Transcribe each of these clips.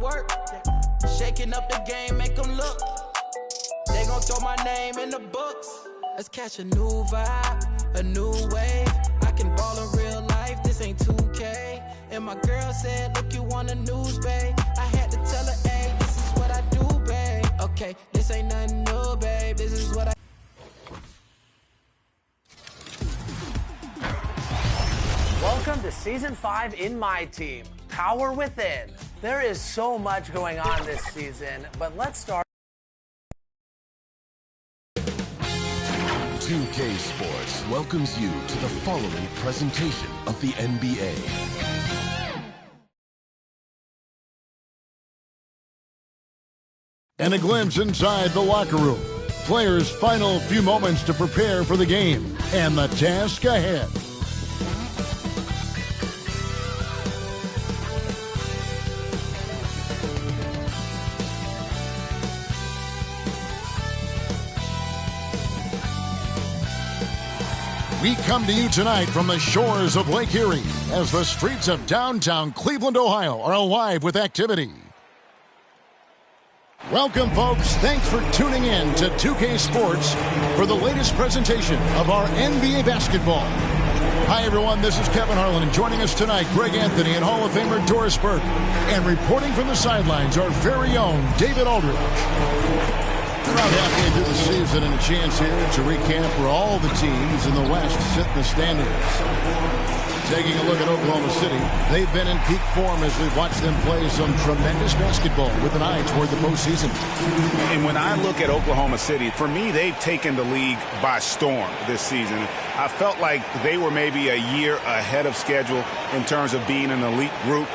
work. Shaking up the game, make them look. They gon' throw my name in the books. Let's catch a new vibe, a new wave. I can ball in real life, this ain't 2K. And my girl said, look, you on the news, babe. I had to tell her, hey, this is what I do, babe. Okay, this ain't nothing new, babe. This is what I... Welcome to Season 5 in My Team, Power Within. There is so much going on this season, but let's start. 2K Sports welcomes you to the following presentation of the NBA. And a glimpse inside the locker room. Players' final few moments to prepare for the game and the task ahead. We come to you tonight from the shores of Lake Erie as the streets of downtown Cleveland, Ohio are alive with activity. Welcome, folks. Thanks for tuning in to 2K Sports for the latest presentation of our NBA basketball. Hi, everyone. This is Kevin Harlan, and joining us tonight, Greg Anthony and Hall of Famer Doris Burke. And reporting from the sidelines, our very own David Aldridge. Around halfway through the season and a chance here to recap where all the teams in the West sit in the standings. Taking a look at Oklahoma City, they've been in peak form as we've watched them play some tremendous basketball with an eye toward the postseason. And when I look at Oklahoma City, for me, they've taken the league by storm this season. I felt like they were maybe a year ahead of schedule in terms of being an elite group.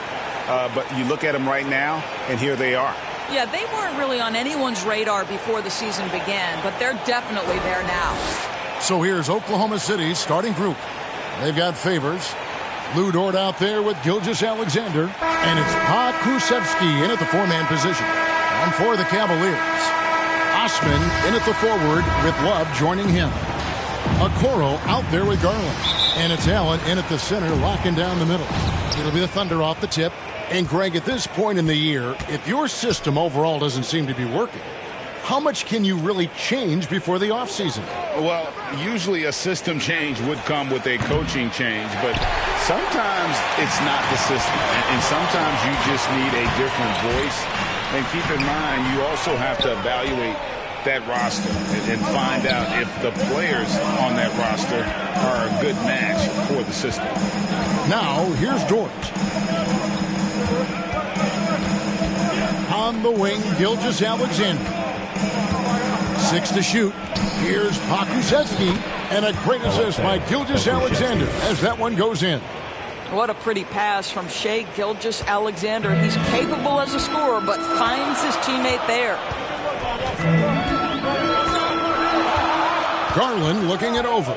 But you look at them right now, and here they are. Yeah, they weren't really on anyone's radar before the season began, but they're definitely there now. So here's Oklahoma City's starting group. They've got Favors, Lou Dort out there with Gilgeous-Alexander, and it's Pa Krzyzewski in at the four-man position. And for the Cavaliers, Osman in at the forward with Love joining him. Okoro out there with Garland, and it's Allen in at the center locking down the middle. It'll be the Thunder off the tip. And Greg, at this point in the year, if your system overall doesn't seem to be working, how much can you really change before the offseason? Well, usually a system change would come with a coaching change, but sometimes it's not the system. And sometimes you just need a different voice. And keep in mind, you also have to evaluate that roster and find out if the players on that roster are a good match for the system. Now, here's Dort. On the wing, Gilgeous-Alexander. 6 to shoot. Here's Pa Krzyzewski, and a great assist by Gilgeous-Alexander as that one goes in. What a pretty pass from Shai Gilgeous-Alexander. He's capable as a scorer, but finds his teammate there. Garland looking it over.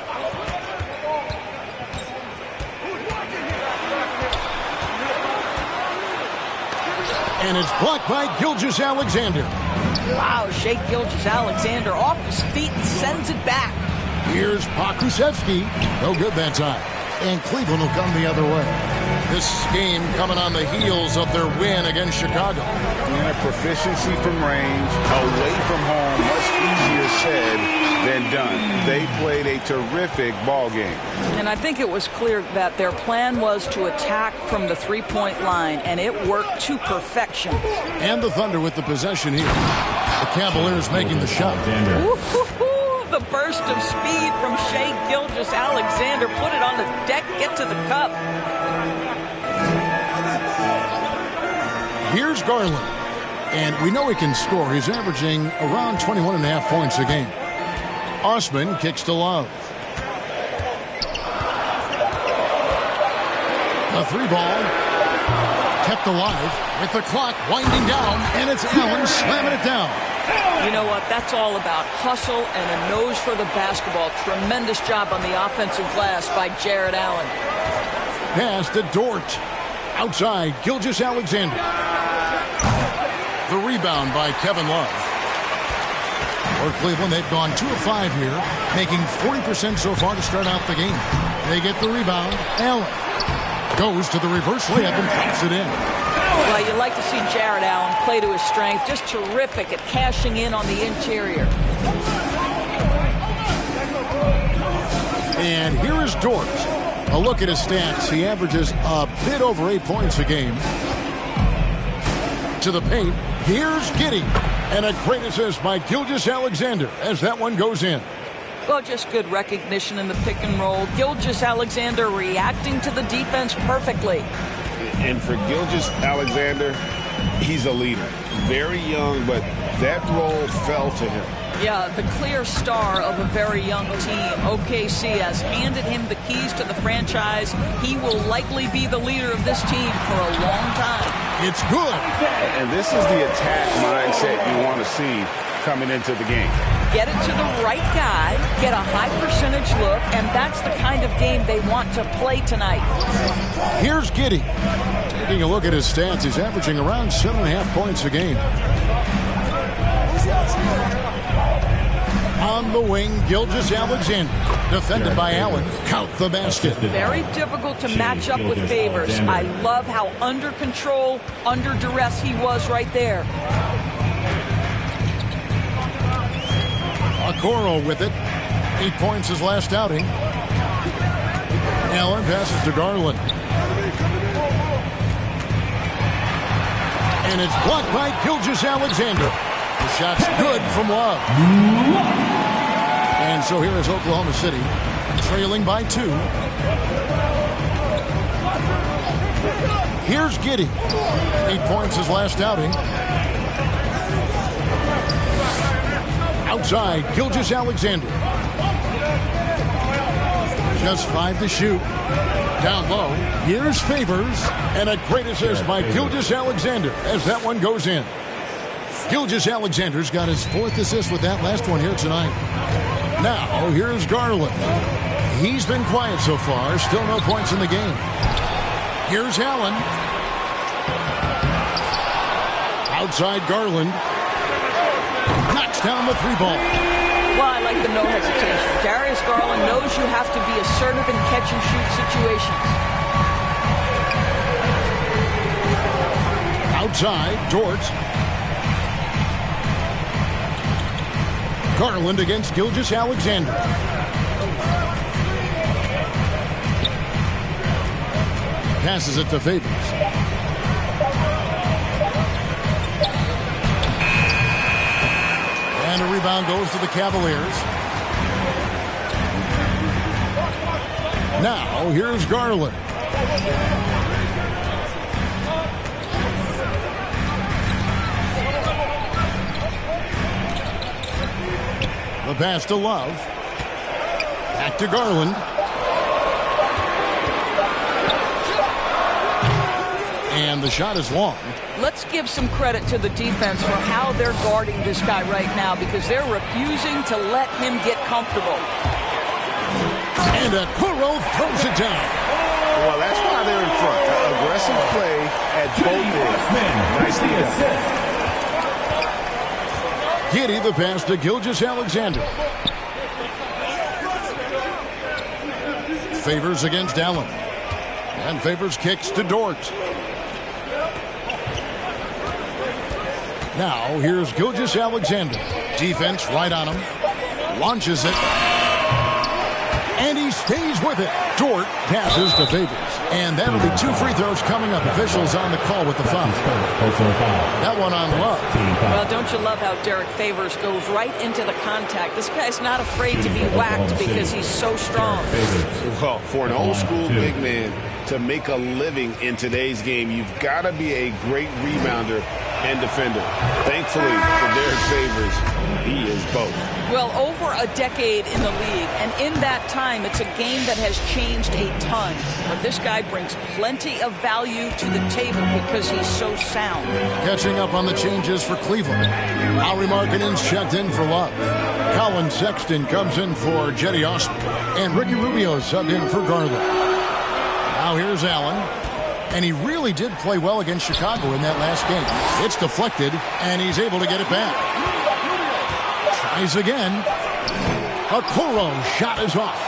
And it's blocked by Gilgeous-Alexander. Wow, Shai Gilgeous-Alexander off his feet and sends it back. Here's Pa Krzyzewski. No good that time. And Cleveland will come the other way. This game coming on the heels of their win against Chicago. And a proficiency from range, away from home, much easier said than done. They played a terrific ball game. And I think it was clear that their plan was to attack from the three-point line, and it worked to perfection. And the Thunder with the possession here. The Cavaliers making the shot. The burst of speed from Shai Gilgeous-Alexander. Put it on the deck, get to the cup. Here's Garland. And we know he can score. He's averaging around 21.5 points a game. Osman kicks to Love. The three ball kept alive with the clock winding down, and it's Allen slamming it down. You know what? That's all about hustle and a nose for the basketball. Tremendous job on the offensive glass by Jared Allen. Pass to Dort. Outside, Gilgeous-Alexander. The rebound by Kevin Love. For Cleveland, they've gone 2 of 5 here, making 40% so far to start out the game. They get the rebound. Allen goes to the reverse layup and pops it in. Well, you like to see Jared Allen play to his strength. Just terrific at cashing in on the interior. And here is Dort. A look at his stats. He averages a bit over 8 points a game. To the paint. Here's Giddey. And a great assist by Gilgeous-Alexander as that one goes in. Well, just good recognition in the pick and roll. Gilgeous-Alexander reacting to the defense perfectly. And for Gilgeous-Alexander, he's a leader. Very young, but that role fell to him. Yeah, the clear star of a very young team. OKC has handed him the keys to the franchise. He will likely be the leader of this team for a long time. It's good. And this is the attack mindset you want to see coming into the game. Get it to the right guy, get a high percentage look, and that's the kind of game they want to play tonight. Here's Giddey. Taking a look at his stats, he's averaging around 7.5 points a game. On the wing, Gilgeous-Alexander. Defended by Allen. Count the basket. Very difficult to match up with Favors. I love how under control, under duress he was right there. Okoro with it. 8 points his last outing. Allen passes to Garland. And it's blocked by Gilgeous-Alexander. The shot's good from Love. And so here is Oklahoma City, trailing by 2. Here's Giddey. 8 points his last outing. Outside, Gilgeous-Alexander. Just 5 to shoot. Down low, here's Favors. And a great assist by Gilgeous-Alexander as that one goes in. Gilgeous-Alexander's got his 4th assist with that last one here tonight. Now, here's Garland. He's been quiet so far. Still no points in the game. Here's Allen. Outside Garland. Knocks down the 3-ball. Well, I like the no hesitation. Darius Garland knows you have to be assertive in catch-and-shoot situations. Outside, Dort. Garland against Gilgeous-Alexander. Passes it to Favors. And a rebound goes to the Cavaliers. Now, here's Garland. The pass to Love. Back to Garland. And the shot is long. Let's give some credit to the defense for how they're guarding this guy right now because they're refusing to let him get comfortable. And Okoro throws it down. Well, that's why they're in front. Aggressive play at both ends. Nicely done. Giddey the pass to Gilgeous-Alexander. Favors against Allen. And Favors kicks to Dort. Now, here's Gilgeous-Alexander. Defense right on him. Launches it. And he stays with it. Dort passes to Favors. And that'll be 2 free throws coming up. Officials on the call with the foul. That one on Love. Well, don't you love how Derek Favors goes right into the contact? This guy's not afraid to be whacked because he's so strong. Well, for an old school big man to make a living in today's game, you've got to be a great rebounder and defender. Thankfully for Derek Favors, he is both. Well, over a decade in the league, and in that time, it's a game that has changed a ton. But this guy brings plenty of value to the table because he's so sound. Catching up on the changes for Cleveland. Lauri Markkanen's checked in for Love. Colin Sexton comes in for Jetty Osman. And Ricky Rubio subbed in for Garland. Now here's Allen. And he really did play well against Chicago in that last game. It's deflected, and he's able to get it back. Tries again. Okoro shot is off.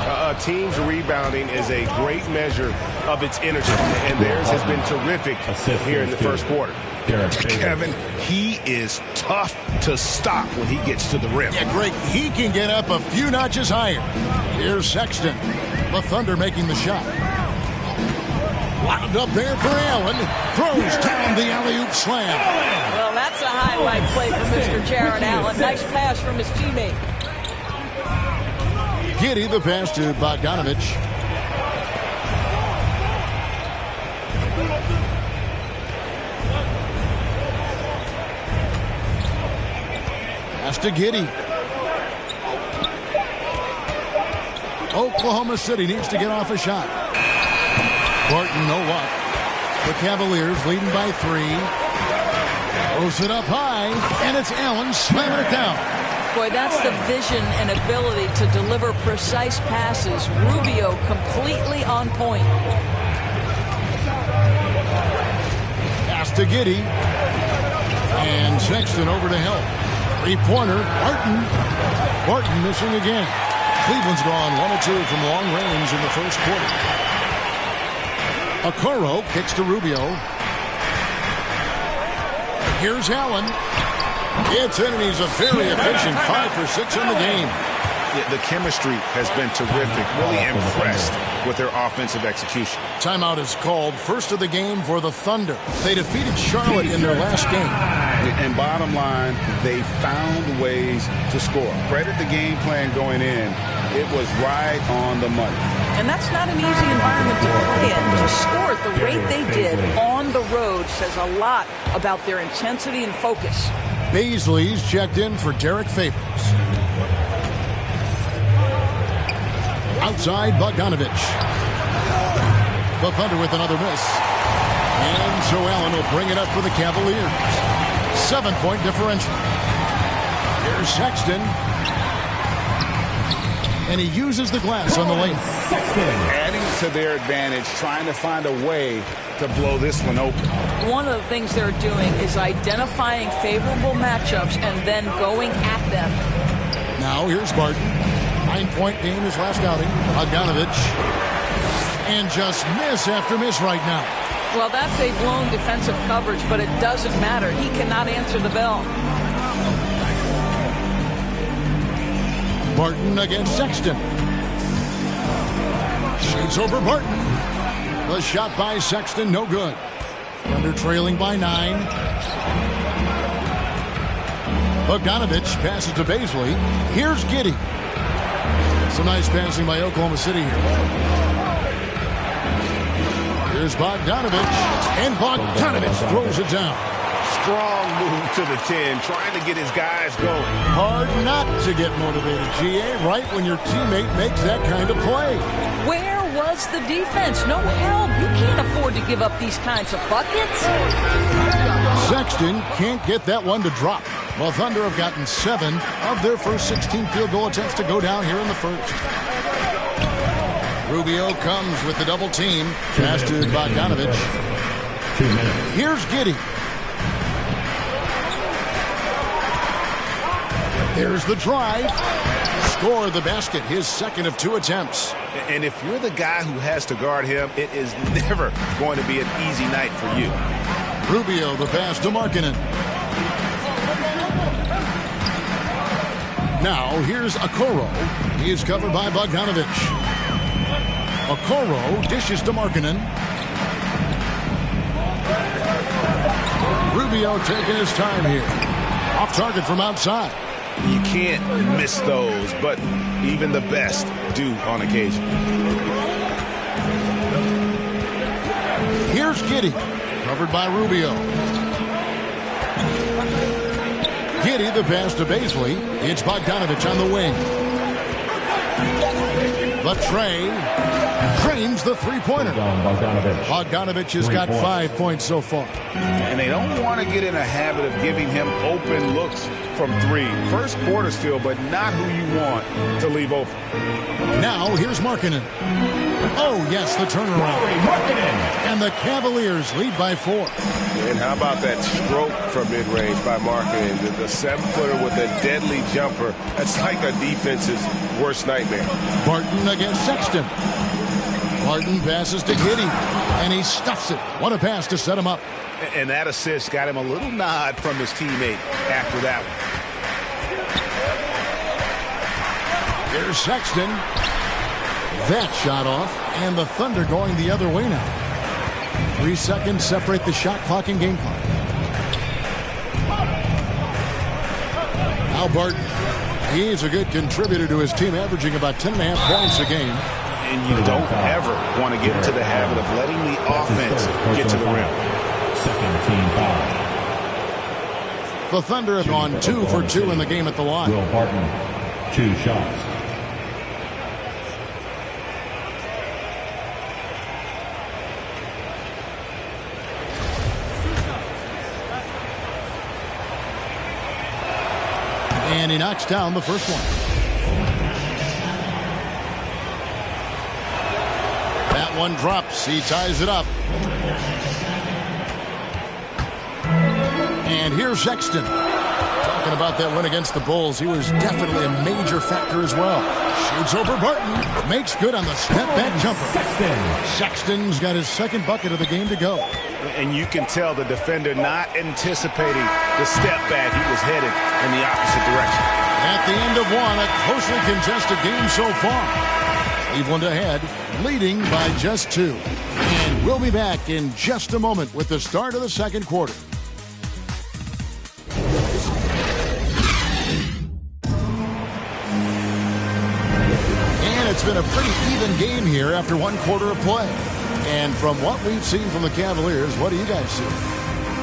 A team's rebounding is a great measure of its energy, and theirs has been terrific here in the first quarter. Kevin, he is tough to stop when he gets to the rim. Yeah, Greg, he can get up a few notches higher. Here's Sexton. The Thunder making the shot. Wound up there for Allen. Throws down the alley-oop slam. Well, that's a highlight play for Mr. Jaron Allen. Nice pass from his teammate. Giddey the pass to Bogdanovich. Pass to Giddey. Oklahoma City needs to get off a shot. Barton, no luck. The Cavaliers leading by 3. Throws it up high, and it's Allen slamming it down. Boy, that's the vision and ability to deliver precise passes. Rubio completely on point. Pass to Giddey. And Sexton over to help. Three-pointer, Barton missing again. Cleveland's gone 1 of 2 from long range in the first quarter. Okoro kicks to Rubio. Here's Allen. It's in, and he's a very efficient 5 for 6 in the game. The chemistry has been terrific. Really impressed with their offensive execution. Timeout is called. First of the game for the Thunder. They defeated Charlotte in their last game. And bottom line, they found ways to score. Credit the game plan going in. It was right on the money. And that's not an easy environment to play in. To score at the rate they did on the road says a lot about their intensity and focus. Baisley's checked in for Derek Favors. Outside, Bogdanovich. The Thunder with another miss. And Joe Allen will bring it up for the Cavaliers. 7-point differential. Here's Sexton. And he uses the glass on the lane. Adding to their advantage, trying to find a way to blow this one open. One of the things they're doing is identifying favorable matchups and then going at them. Now here's Barton. 9-point game his last outing. Bogdanovich. And just miss after miss right now. Well, that's a blown defensive coverage, but it doesn't matter. He cannot answer the bell. Barton against Sexton. Shoots over Barton. The shot by Sexton, no good. Thunder trailing by 9. Bogdanovich passes to Baisley. Here's Giddey. Some nice passing by Oklahoma City here. Here's Bogdanovich. And Bogdanovich throws it down. Strong move to the 10, trying to get his guys going. Hard not to get motivated, GA, right when your teammate makes that kind of play. Where was the defense? No help. You can't afford to give up these kinds of buckets. Sexton can't get that one to drop. Well, Thunder have gotten 7 of their first 16 field goal attempts to go down here in the first. Rubio comes with the double team. Pass to Bogdanovich. Here's Giddey. There's the drive. Score the basket, his second of 2 attempts. And if you're the guy who has to guard him, it is never going to be an easy night for you. Rubio, the pass to Markkanen. Now, here's Okoro. He is covered by Bogdanovich. Okoro dishes to Markkanen. Rubio taking his time here. Off target from outside. You can't miss those, but even the best do on occasion. Here's Giddey, covered by Rubio. Giddey, the pass to Baisley. It's Bogdanovich on the wing. The tray drains the three-pointer. Bogdanovich has got 5 points so far. And they don't want to get in a habit of giving him open looks from 3. First quarter still, but not who you want to leave open. Now here's Markkanen. Oh, yes, the turnaround. And the Cavaliers lead by 4. And how about that stroke from mid-range by Markkanen? The 7-footer with a deadly jumper. That's like a defense's worst nightmare. Barton against Sexton. Martin passes to Giddey, and he stuffs it. What a pass to set him up. And that assist got him a little nod from his teammate after that one. Here's Sexton. That shot off, and the Thunder going the other way now. 3 seconds separate the shot clock and game clock. Now Barton. He's a good contributor to his team, averaging about 10.5 points a game. And you don't ever want to get into the habit of letting the offense get to the rim. Second team foul. The Thunder have gone 2 for 2 in the game at the line. Will Barton, 2 shots. And he knocks down the first one. That one drops. He ties it up. And here's Sexton. Talking about that win against the Bulls, he was definitely a major factor as well. Shoots over Barton. Makes good on the step-back jumper. Sexton's got his second bucket of the game to go. And you can tell the defender not anticipating the step back. He was headed in the opposite direction. At the end of one, a closely contested game so far. Cleveland ahead, leading by just 2. And we'll be back in just a moment with the start of the second quarter. And it's been a pretty even game here after 1 quarter of play. And from what we've seen from the Cavaliers, what do you guys see?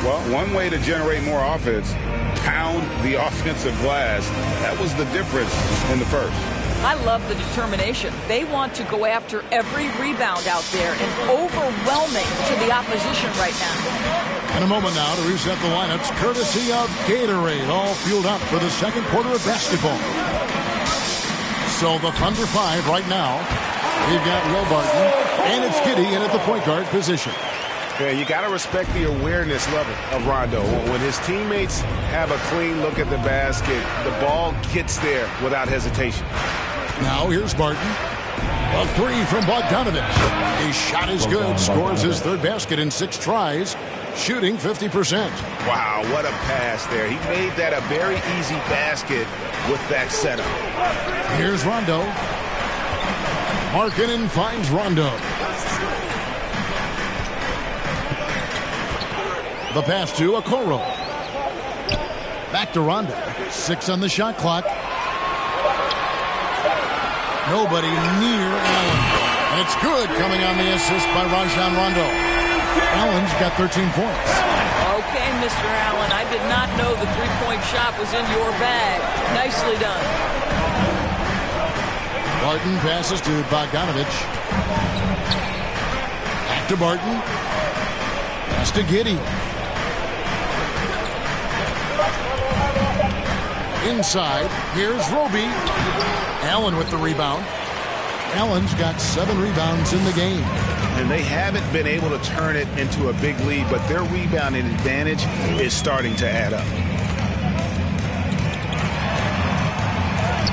Well, one way to generate more offense, pound the offensive glass. That was the difference in the first. I love the determination. They want to go after every rebound out there and overwhelming to the opposition right now. In a moment now to reset the lineups, courtesy of Gatorade, all fueled up for the second quarter of basketball. So the Thunder 5 right now. We've got Will Barton, and it's Giddey in at the point guard position. Yeah, you got to respect the awareness level of Rondo. When his teammates have a clean look at the basket, the ball gets there without hesitation. Now here's Barton. A 3 from Bogdanovich. His shot is good. Scores his third basket in 6 tries. Shooting 50%. Wow, what a pass there. He made that a very easy basket with that setup. Here's Rondo. Markkanen finds Rondo. The pass to Okoro. Back to Rondo. 6 on the shot clock. Nobody near Allen. And it's good coming on the assist by Rajon Rondo. Allen's got 13 points. Okay, Mr. Allen, I did not know the three-point shot was in your bag. Nicely done. Barton passes to Bogdanovich. Back to Barton. Pass to Giddey. Inside, here's Roby. Allen with the rebound. Allen's got 7 rebounds in the game. And they haven't been able to turn it into a big lead, but their rebounding advantage is starting to add up.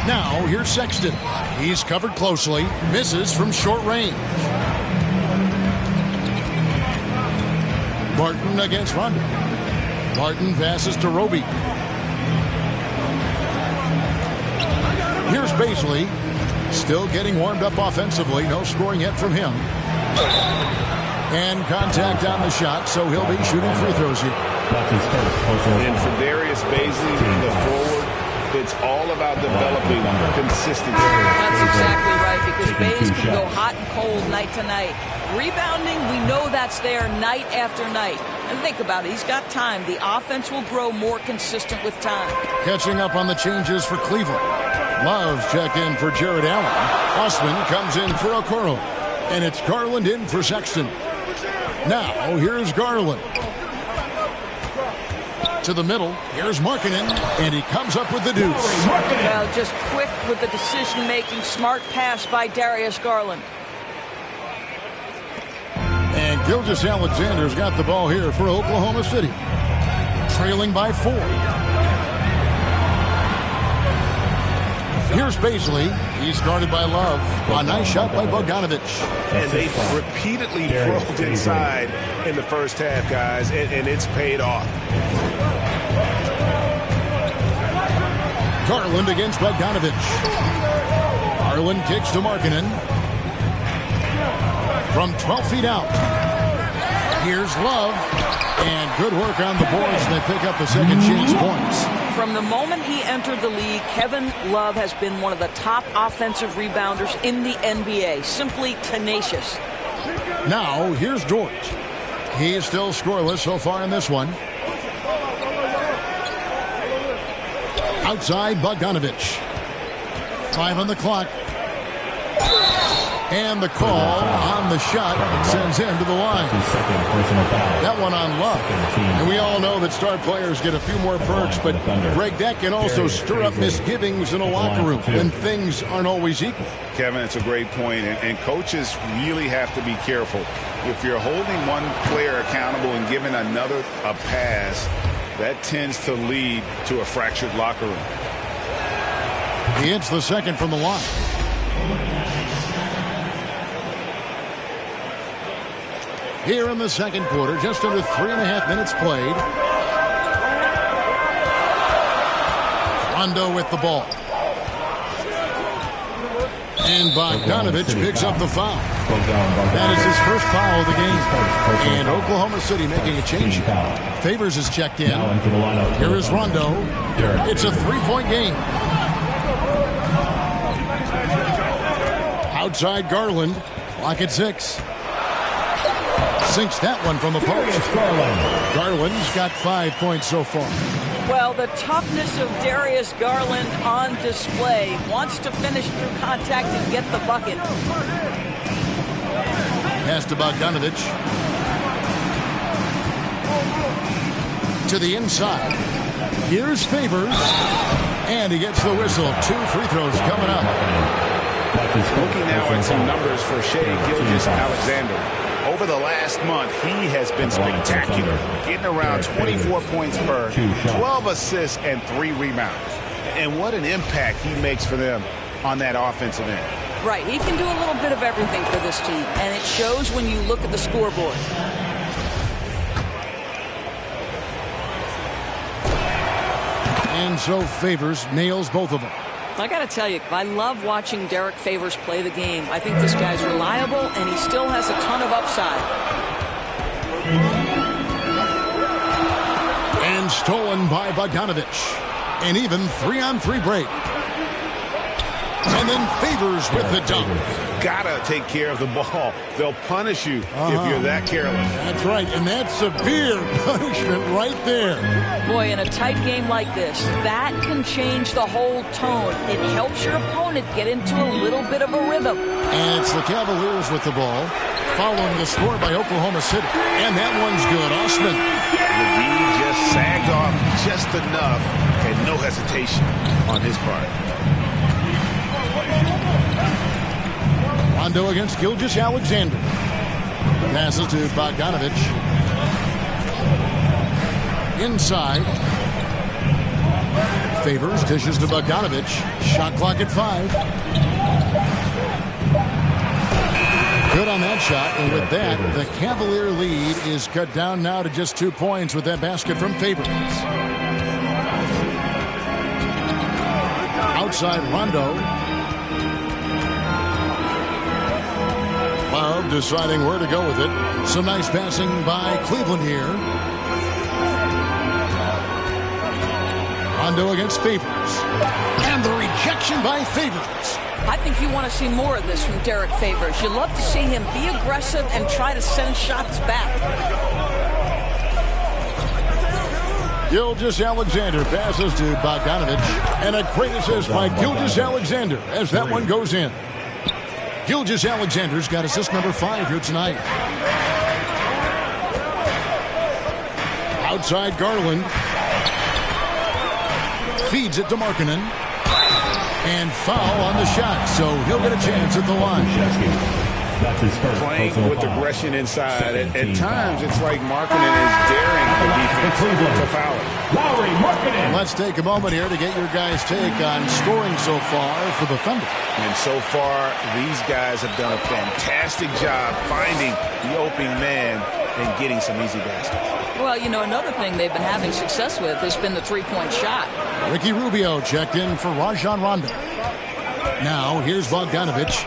Now, here's Sexton. He's covered closely. Misses from short range. Barton against Rondo. Barton passes to Roby. Here's Baisley. Still getting warmed up offensively. No scoring yet from him. And contact on the shot, so he'll be shooting free throws here. And for Darius Baisley, the forward, it's all about developing consistency. That's exactly right, because Bays can go hot and cold night to night. Rebounding, we know that's there night after night. And think about it, he's got time. The offense will grow more consistent with time. Catching up on the changes for Cleveland. Love's check in for Jared Allen. Osman comes in for Okoro. And it's Garland in for Sexton. Now, here's Garland. To the middle, here's Markkanen, and he comes up with the deuce. Well, just quick with the decision-making, smart pass by Darius Garland. And Gilgeous-Alexander's got the ball here for Oklahoma City. Trailing by 4. Here's Baisley. He's guarded by Love. A nice shot by Bogdanovich. And they repeatedly broke inside in the first half, guys, and it's paid off. Garland against Bogdanovich. Garland kicks to Markkanen. From 12 feet out. Here's Love. And good work on the boards. They pick up the second chance points. From the moment he entered the league, Kevin Love has been one of the top offensive rebounders in the NBA. Simply tenacious. Now, here's George. He is still scoreless so far in this one. Outside, Bogdanovich. 5 on the clock. And the call on the shot sends him to the line. That one on Love. And we all know that star players get a few more perks, but Greg, that can also stir up misgivings in a locker room when things aren't always equal. Kevin, it's a great point, and coaches really have to be careful. If you're holding one player accountable and giving another a pass, that tends to lead to a fractured locker room. He hits the second from the line. Here in the second quarter, just under 3.5 minutes played. Rondo with the ball. And Bogdanovich picks up the foul. That is his first foul of the game. And Oklahoma City making a change. Favors is checked in. Here is Rondo. It's a 3-point game. Outside Garland. Clock at 6. Sinks that one from the post. Garland's got 5 points so far. Well, the toughness of Darius Garland on display. Wants to finish through contact and get the bucket. Pass to Bogdanovich. To the inside. Here's Favors. And he gets the whistle. 2 free throws coming up. Looking now at some numbers for Shai Gilgeous-Alexander. Over the last month, he has been spectacular, getting around 24 points per, 12 assists, and 3 rebounds. And what an impact he makes for them on that offensive end. Right, he can do a little bit of everything for this team, and it shows when you look at the scoreboard. And so Favors nails both of them. I got to tell you, I love watching Derek Favors play the game. I think this guy's reliable, and he still has a ton of upside. And stolen by Bogdanovich. An even 3-on-3 break. And then Favors with the dunk. Gotta take care of the ball. They'll punish you if you're that careless. That's right, and that's severe punishment right there. Boy, in a tight game like this, that can change the whole tone. It helps your opponent get into a little bit of a rhythm. And it's the Cavaliers with the ball, following the score by Oklahoma City. And that one's good. Osman. The D just sagged off just enough, and no hesitation on his part. Rondo against Gilgeous-Alexander. Passes to Bogdanovich. Inside. Favors dishes to Bogdanovich. Shot clock at 5. Good on that shot. And with that, the Cavalier lead is cut down now to just 2 points with that basket from Favors. Outside Rondo. Love deciding where to go with it. Some nice passing by Cleveland here. Rondo against Favors. And the rejection by Favors. I think you want to see more of this from Derek Favors. You love to see him be aggressive and try to send shots back. Gilgeous-Alexander passes to Bogdanovich. And a great assist by Gilgeous-Alexander as that one goes in. Gilgeous-Alexander's got assist number 5 here tonight. Outside Garland. Feeds it to Markkanen. And foul on the shot, so he'll get a chance at the line. That's his first. Playing with aggression inside. At times, it's like Markkanen is daring the defense to foul it. And let's take a moment here to get your guys' take on scoring so far for the Thunder. And so far, these guys have done a fantastic job finding the opening man and getting some easy baskets. Well, you know, another thing they've been having success with has been the three-point shot. Ricky Rubio checked in for Rajon Rondo. Now, here's Bogdanović.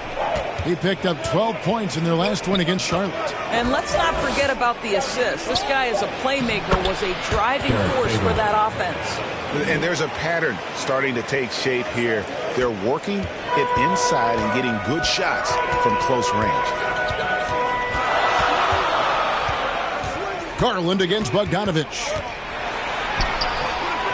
He picked up 12 points in their last win against Charlotte. And let's not forget about the assist. This guy is a playmaker, was a driving force for that offense. And there's a pattern starting to take shape here. They're working it inside and getting good shots from close range. Garland against Bogdanović.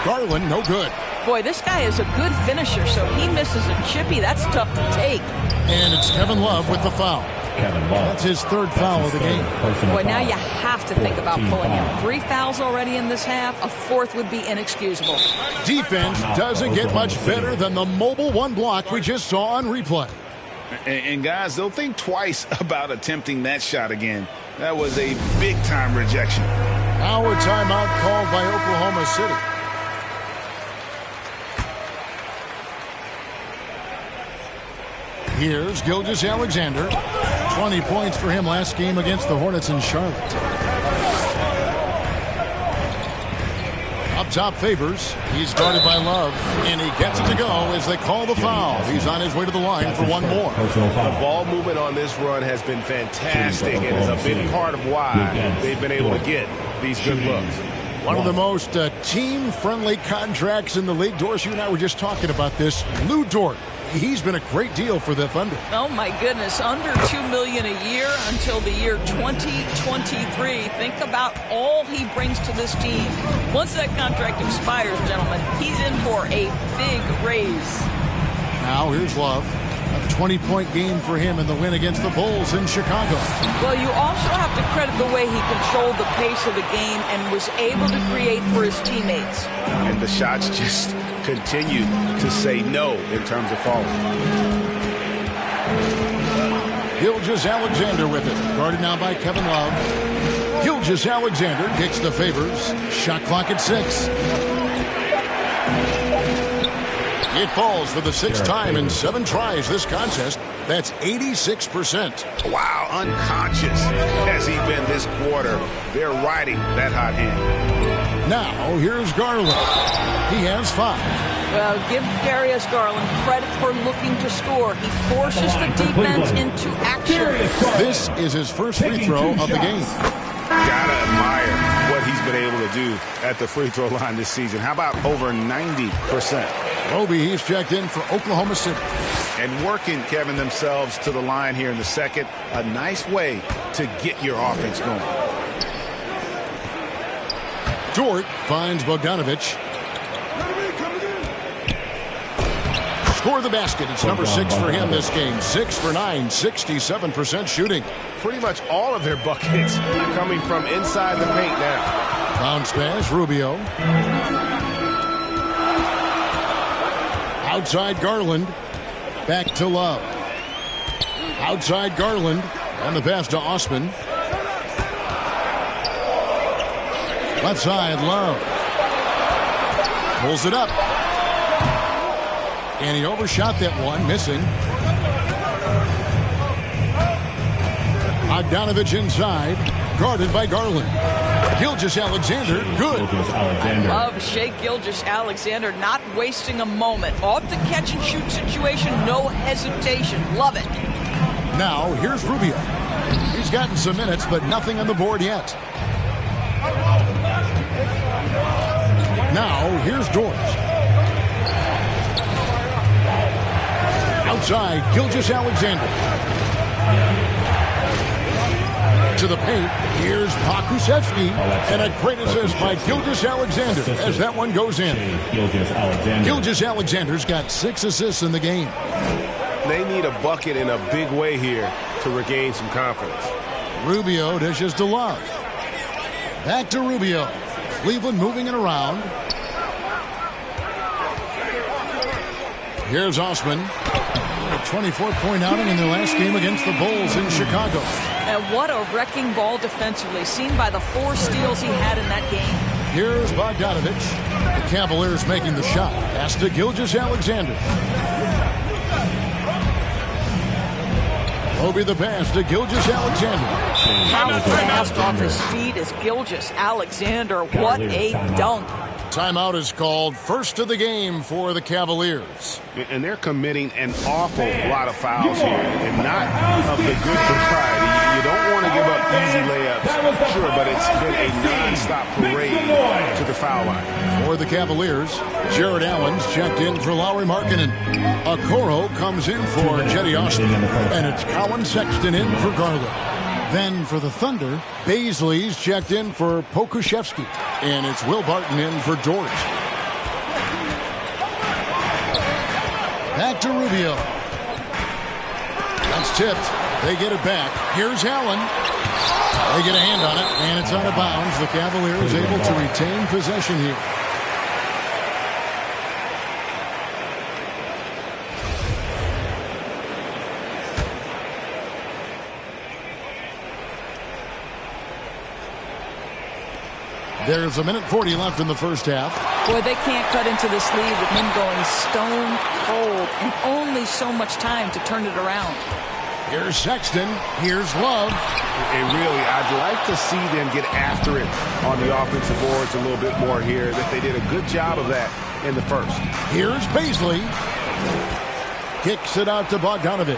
Garland, no good. Boy, this guy is a good finisher, so he misses a chippy. That's tough to take. And it's Kevin Love with the foul. Kevin Love. That's his third foul of the game. Boy, now you have to think about pulling him. 3 fouls already in this half. A fourth would be inexcusable. Defense doesn't get much better than the mobile one block we just saw on replay. And guys, they'll think twice about attempting that shot again. That was a big-time rejection. Now a timeout called by Oklahoma City. Here's Gilgeous-Alexander. 20 points for him last game against the Hornets in Charlotte. Up top, Favors. He's guarded by Love, and he gets it to go as they call the foul. He's on his way to the line for one more. The ball movement on this run has been fantastic and is a big part of why they've been able to get these good looks. One of the most team-friendly contracts in the league. Dorsey, you and I were just talking about this. Lou Dort. He's been a great deal for the Thunder. Oh, my goodness. Under $2 million a year until the year 2023. Think about all he brings to this team. Once that contract expires, gentlemen, he's in for a big raise. Now, here's Love. A 20-point game for him in the win against the Bulls in Chicago. Well, you also have to credit the way he controlled the pace of the game and was able to create for his teammates. And the shots just continue to say no in terms of falling. Gilgeous-Alexander with it. Guarded now by Kevin Love. Gilgeous-Alexander kicks the Favors. Shot clock at 6. It falls for the 6th time in 7 tries this contest. That's 86%. Wow, unconscious has he been this quarter. They're riding that hot hand. Now, here's Garland. He has 5. Well, give Darius Garland credit for looking to score. He forces the defense into action. This is his first free throw of the game. Gotta admire what he's been able to do at the free throw line this season. How about over 90%? Roby, he's checked in for Oklahoma City. And working, Kevin, themselves to the line here in the second. A nice way to get your offense going. Dort finds Bogdanović. Score the basket. It's number 6 for him this game. 6 for 9, 67% shooting. Pretty much all of their buckets are coming from inside the paint now. Bounce pass, Rubio. Outside Garland. Back to Love. Outside Garland. And the pass to Osman. Left side, Love. Pulls it up. And he overshot that one, missing. Bogdanović inside. Guarded by Garland. Gilgeous-Alexander, good. I love Shai Gilgeous-Alexander not wasting a moment. Off the catch-and-shoot situation, no hesitation. Love it. Now, here's Rubio. He's gotten some minutes, but nothing on the board yet. Now, here's Dort. Outside, Gilgeous-Alexander. To the paint, here's Pokusevski, and a great assist by Gilgeous-Alexander as that one goes in. Gilgeous-Alexander's got 6 assists in the game. They need a bucket in a big way here to regain some confidence. Rubio dishes to Love. Back to Rubio. Cleveland moving it around. Here's Osman. A 24-point outing in their last game against the Bulls in Chicago. And what a wrecking ball defensively, seen by the 4 steals he had in that game. Here's Bogdanovich. The Cavaliers making the shot. Pass to Gilgeous-Alexander. Obi the pass to Gilgeous-Alexander. How fast off his feet is Gilgeous-Alexander. What a dunk. Timeout is called. First of the game for the Cavaliers. And they're committing an awful lot of fouls here, and not of the good variety. You don't want to give up easy layups, sure, but it's been a nonstop parade to the foul line. For the Cavaliers, Jared Allen's checked in for Lauri Markkanen. Okoro comes in for Jetty Austin, and it's Colin Sexton in for Garland. Then for the Thunder, Baisley's checked in for Pokuševski, and it's Will Barton in for Dort. Back to Rubio. That's tipped. They get it back. Here's Allen. They get a hand on it, and it's out of bounds. The Cavaliers able to retain possession here. There's 1:40 left in the first half. Boy, they can't cut into this lead with him going stone cold and only so much time to turn it around. Here's Sexton. Here's Love. And really, I'd like to see them get after it on the offensive boards a little bit more here. That they did a good job of that in the first. Here's Baisley. Kicks it out to Bogdanovich.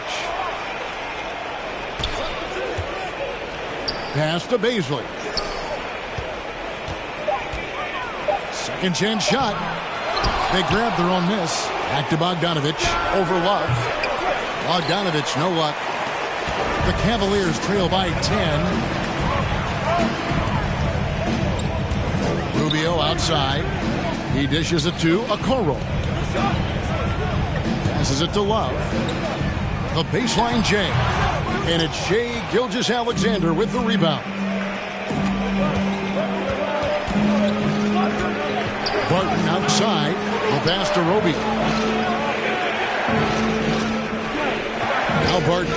Pass to Baisley. Second chance shot. They grab their own miss. Back to Bogdanovich. Over Love. Bogdanovich, no luck. The Cavaliers trail by 10. Rubio outside. He dishes it to Okoro. Passes it to Love. The baseline J. And it's Shai Gilgeous-Alexander with the rebound. Barton outside. The pass to Roby. Now Barton.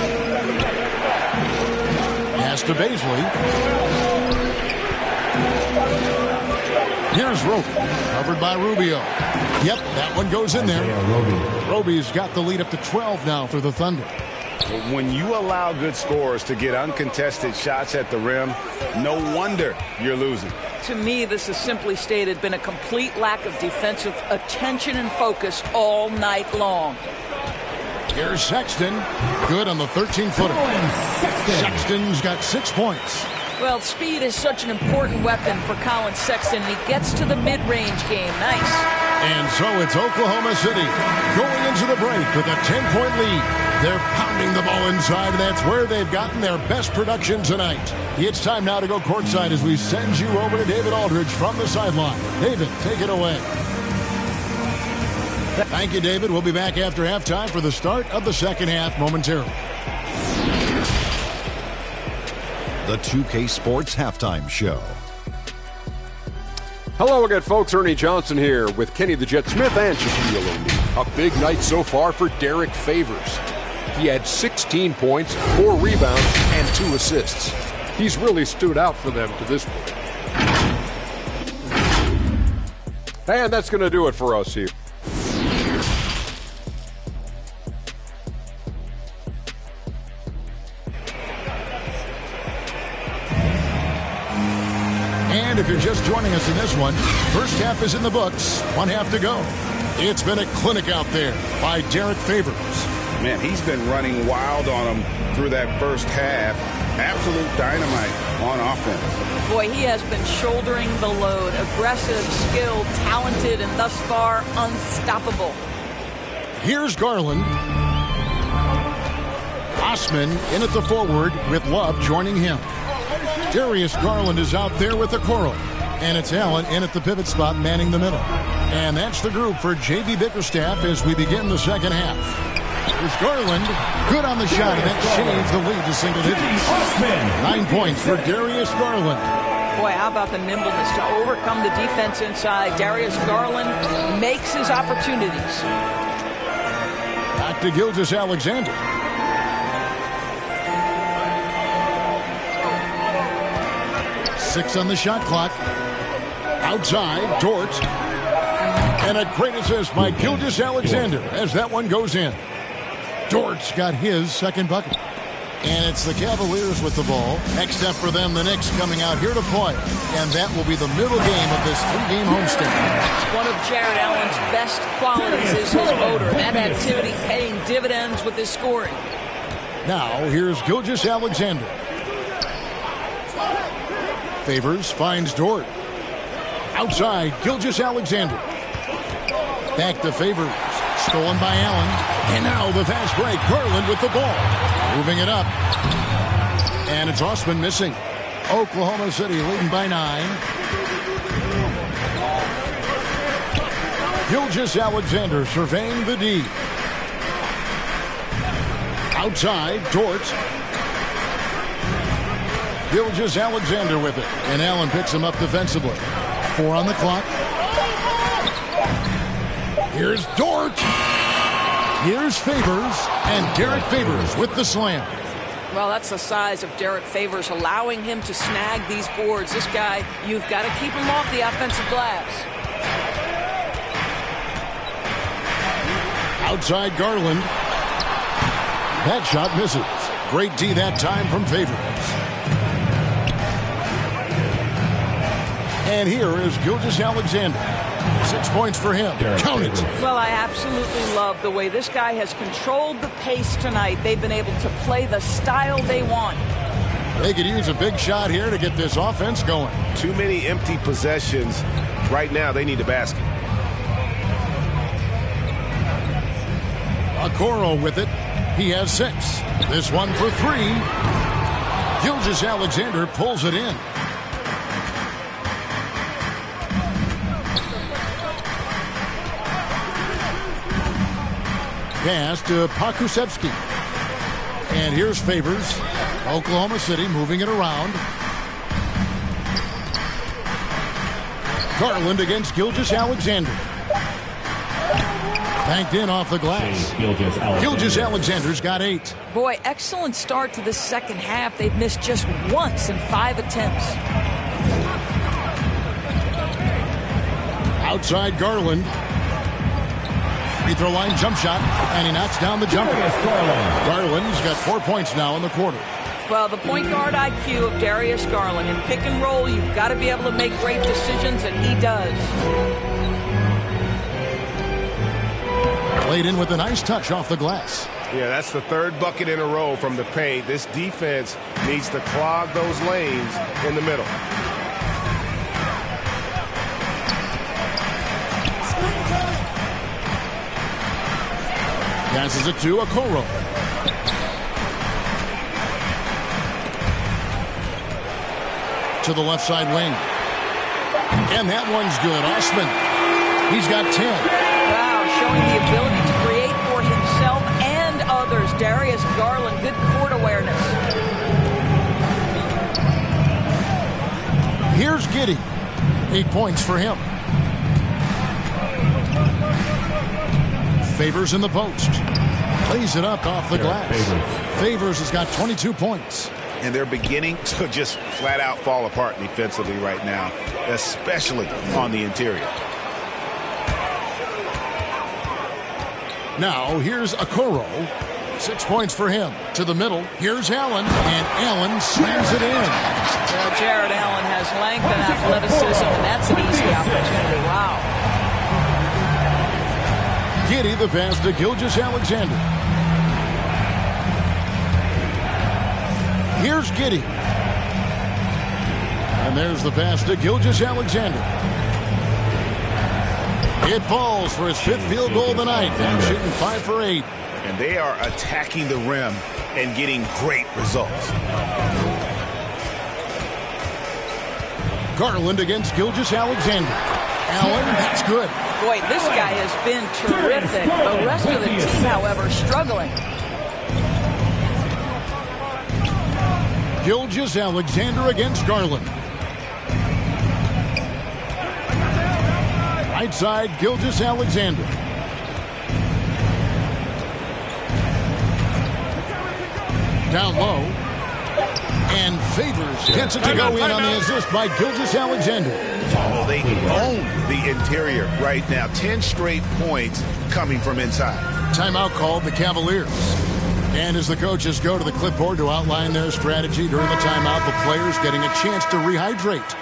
Pass to Baisley. Here's Roby. Covered by Rubio. Yep, that one goes in there. Roby's got the lead up to 12 now for the Thunder. When you allow good scorers to get uncontested shots at the rim, no wonder you're losing. To me, this has simply stated been a complete lack of defensive attention and focus all night long. Here's Sexton. Good on the 13-footer. Sexton's got 6 points. Well, speed is such an important weapon for Colin Sexton. He gets to the mid-range game. Nice. And so it's Oklahoma City going into the break with a 10-point lead. They're pounding the ball inside, and that's where they've gotten their best production tonight. It's time now to go courtside as we send you over to David Aldridge from the sideline. David, take it away. Thank you, David. We'll be back after halftime for the start of the second half momentarily. The 2K Sports Halftime Show. Hello again, folks. Ernie Johnson here with Kenny the Jet Smith and Shaquille O'Neal. A big night so far for Derek Favors. He had 16 points, 4 rebounds, and 2 assists. He's really stood out for them to this point. And that's going to do it for us here. And if you're just joining us in this one, first half is in the books, 1 half to go. It's been a clinic out there by Derek Favors. Man, he's been running wild on him through that first half. Absolute dynamite on offense. Boy, he has been shouldering the load. Aggressive, skilled, talented, and thus far unstoppable. Here's Garland. Osman in at the forward with Love joining him. Darius Garland is out there with Okoro. And it's Allen in at the pivot spot manning the middle. And that's the group for J.B. Bickerstaff as we begin the second half. Here's Garland. Good on the shot, and that shaves the lead to single digits. 9 points for Darius Garland. Boy, how about the nimbleness to overcome the defense inside. Darius Garland makes his opportunities. Back to Gilgeous-Alexander. Six on the shot clock. Outside, Dort. And a great assist by Gilgeous-Alexander as that one goes in. Dort's got his second bucket. And it's the Cavaliers with the ball. Next up for them, the Knicks coming out here to play. And that will be the middle game of this three-game homestand. One of Jared Allen's best qualities is his motor. That activity paying dividends with his scoring. Now, here's Gilgeous-Alexander. Favors finds Dort. Outside, Gilgeous-Alexander. Back to Favors. Stolen by Allen. And now the fast break. Garland with the ball. Moving it up. And it's Osman missing. Oklahoma City leading by 9. Gilgeous-Alexander surveying the D. Outside, Dort. Gilgeous-Alexander with it. And Allen picks him up defensively. 4 on the clock. Here's Dort. Here's Favors. And Derek Favors with the slam. Well, that's the size of Derek Favors, allowing him to snag these boards. This guy, you've got to keep him off the offensive glass. Outside Garland. That shot misses. Great D that time from Favors. And here is Gilgeous-Alexander. 6 points for him. Count it. Well, I absolutely love the way this guy has controlled the pace tonight. They've been able to play the style they want. They could use a big shot here to get this offense going. Too many empty possessions. Right now, they need a basket. Okoro with it. He has 6. This one for 3. Gilgeous-Alexander pulls it in. Pass to Pokusevski. And here's Favors. Oklahoma City moving it around. Garland against Gilgeous-Alexander. Banked in off the glass. Gilgeous-Alexander's got 8. Boy, excellent start to the second half. They've missed just once in 5 attempts. Outside Garland. Free throw line jump shot, and he knocks down the jumper. Garland's got 4 points now in the quarter. Well, the point guard IQ of Darius Garland. In pick and roll, you've got to be able to make great decisions, and he does. Played in with a nice touch off the glass. Yeah, that's the 3rd bucket in a row from the paint. This defense needs to clog those lanes in the middle. Passes it to Okoro. To the left side wing. And that one's good. Osman. He's got 10. Wow, showing the ability to create for himself and others. Darius Garland, good court awareness. Here's Giddey. 8 points for him. Favors in the post. Plays it up off the glass. Favors has got 22 points. And they're beginning to just flat out fall apart defensively right now, especially on the interior. Now here's Okoro. 6 points for him. To the middle. Here's Allen. And Allen slams it in. Well, Jared Allen has length and athleticism, and that's an easy opportunity. Wow. Giddey the pass to Gilgeous-Alexander. Here's Giddey. And there's the pass to Gilgeous-Alexander. It falls for his 5th field goal of the night. And shooting 5 for 8. And they are attacking the rim and getting great results. Garland against Gilgeous-Alexander. Allen, that's good. Boy, this guy has been terrific. The rest of the team, however, struggling. Gilgeous-Alexander against Garland. Right side, Gilgeous-Alexander. Down low. And Favors gets it to go in on the assist by Gilgeous-Alexander. Well, they own the interior right now. 10 straight points coming from inside. Timeout called the Cavaliers. And as the coaches go to the clipboard to outline their strategy during the timeout, the players getting a chance to rehydrate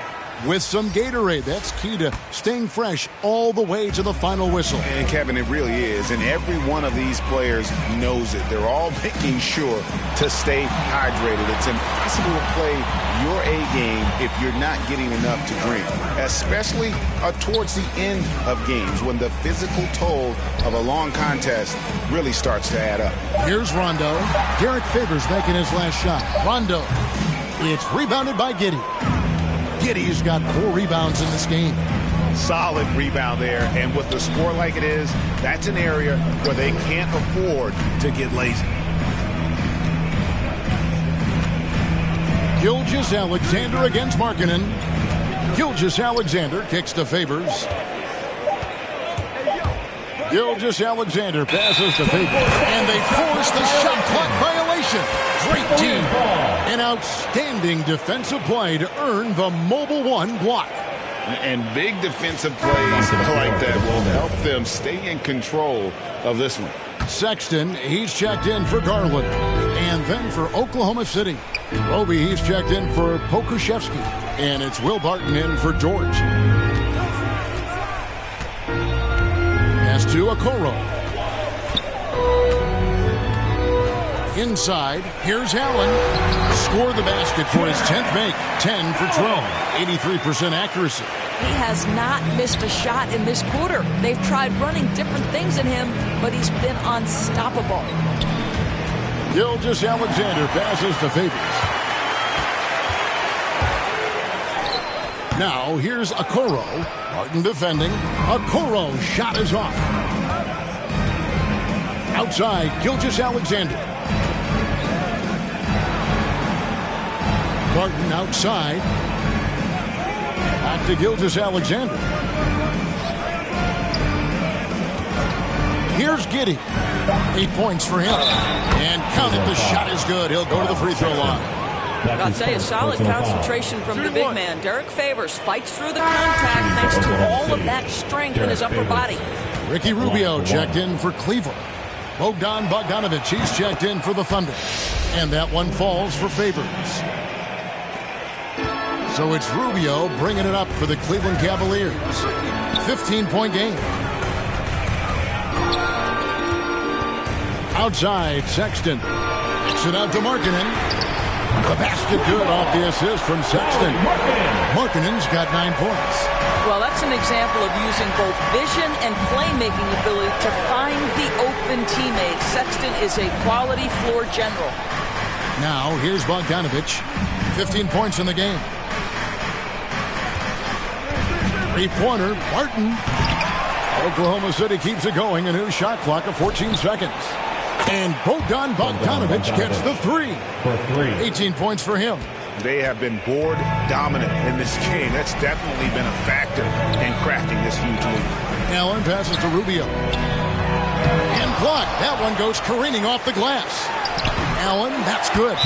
with some Gatorade. That's key to staying fresh all the way to the final whistle. And Kevin, it really is. And every one of these players knows it. They're all making sure to stay hydrated. It's impossible to play your A game if you're not getting enough to drink, especially towards the end of games when the physical toll of a long contest really starts to add up. Here's Rondo. Derek Favors making his last shot. Rondo. It's rebounded by Giddey. Giddey's got 4 rebounds in this game. Solid rebound there, and with the score like it is, that's an area where they can't afford to get lazy. Gilgeous-Alexander against Markkanen. Gilgeous-Alexander kicks to Favors. Gilgeous-Alexander passes to Favors. And they force the shot clock violation. Great team. An outstanding defensive play to earn the Mobile One block. And big defensive plays like that will help them stay in control of this one. Sexton, he's checked in for Garland. And then for Oklahoma City, Roby, he's checked in for Pokuševski. And it's Will Barton in for George. Pass to Okoro. Inside, here's Allen. Score the basket for his 10th make. 10 for Trone. 83% accuracy. He has not missed a shot in this quarter. They've tried running different things at him, but he's been unstoppable. Gilgeous-Alexander passes to Favors. Now, here's Okoro. Martin defending. Okoro, shot is off. Outside, Gilgeous-Alexander. Martin outside. Back to Gilgeous-Alexander. Here's Giddey. 8 points for him. And count it, the shot is good. He'll go to the free throw line. I'll tell you, solid concentration from the big man. Derek Favors fights through the contact thanks to all of that strength in his upper body. Ricky Rubio checked in for Cleveland. Bogdan Bogdanović, he's checked in for the Thunder. And that one falls for Favors. So it's Rubio bringing it up for the Cleveland Cavaliers. 15-point game. Outside, Sexton. Kicks it out to Markkanen. The basket good off the assist from Sexton. Markkanen's got 9 points. Well, that's an example of using both vision and playmaking ability to find the open teammate. Sexton is a quality floor general. Now, here's Bogdanović. 15 points in the game. 3-pointer, Martin. Oklahoma City keeps it going. A new shot clock of 14 seconds. And Bogdan Bogdanović gets the 3. 18 points for him. They have been board dominant in this game. That's definitely been a factor in crafting this huge lead. Allen passes to Rubio. And blocked. That one goes careening off the glass. Allen, that's good.